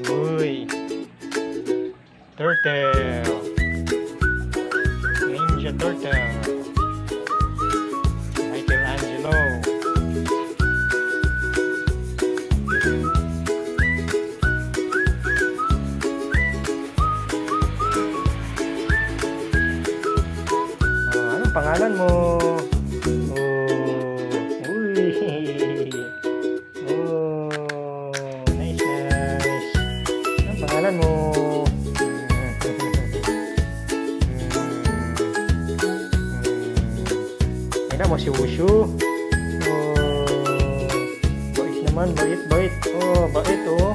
Uy. Turtle. Ninja Turtle. Michelangelo. Oh, anong pangalan mo? Oh, uy. Oh, nice, nice. Anong pangalan mo? Kaya mo si Wushu. Oh, bait naman, bait, bait. Oh, bait oh.